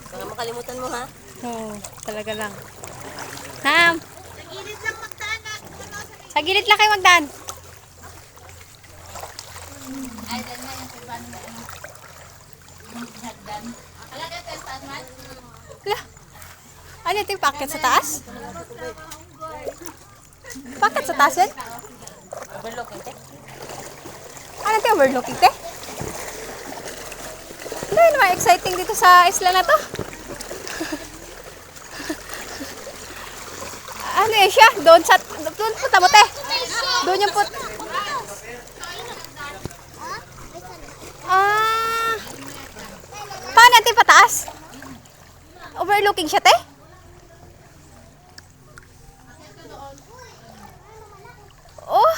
Baka makalimutan mo ha. Oo, talaga lang. Nam! Sa gilid lang magdaan na. Sa gilid lang kayo magdaan. Ay, dyan na yung paano na ano. Yung hagdan. Alaga tayo saan man? Hala. Ano ito yung packet sa taas? Packet sa taas yan? Overlooking te. Ano ito yung overlooking, te? Ano yun naman exciting dito sa isla na to? Ano eh siya? Doon punta mo, te. Doon yung Ah. Paano natin pataas? Overlooking siya, te? Oh.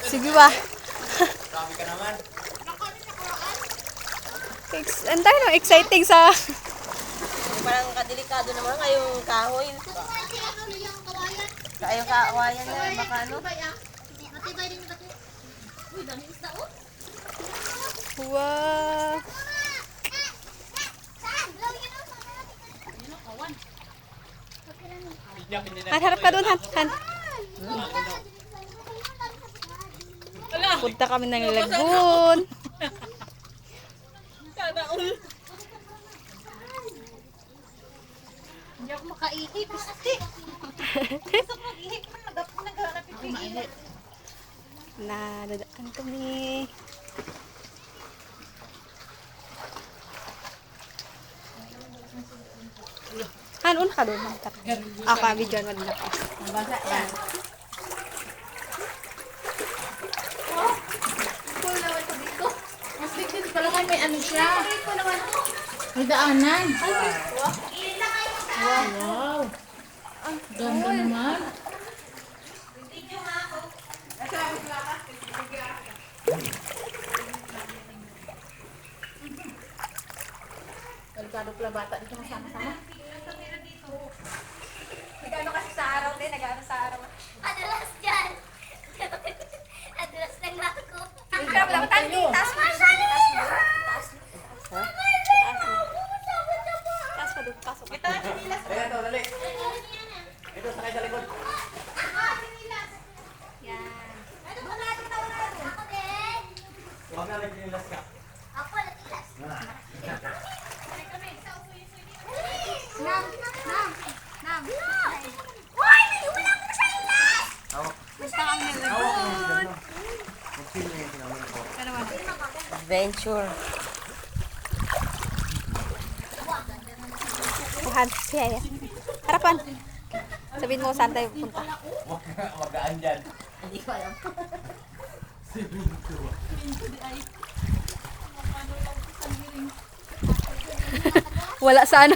Sige ba? Sabi ka naman. Ang tayo no, exciting sa... Parang kadelikado naman ngayong kahoy. Kayong kawayan na baka ano. Wow. Han, harap ka doon, Han. Punta kami ng lagoon. Hindi ako makaihip. Gusto mag-ihip man. Naghanap ipihip. Nadadaan kami. Han, una ka doon. Ako, video mo din ako. Mas ligid pala kayo may ano siya. May daanan. Wow. Ganda naman. Delikado pala bata dito masama-sama. Nagano kasi sa araw din, nagano sa araw. Adalas dyan. Adalas lang ako. Ikaw, wala ko tayo. Taas mo. Taas pa doon, pasok. Ito, chinilas. Dali, ito, dali. Ito, sakay sa likod. Yan. Ako din. Huwag na nagpinilas ka. Ako natilas. Nam. Hoy! Wala ko sa ilas! Basta kami ng Hawak mo yung lagoon. ganda. Mag-feel na yung sinamay ko. Ano naman? Adventure. Tuhan, siya yan. Harapan. Sabihin mo saan tayo pupunta. Magaan dyan. Hindi ko alam. Wala sa ano.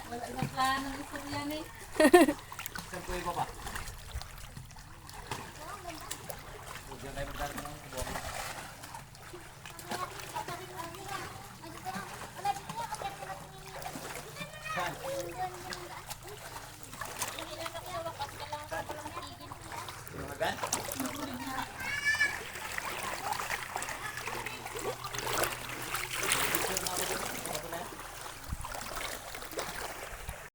Wala na plano. Gusto yan eh. Saan po yung baba?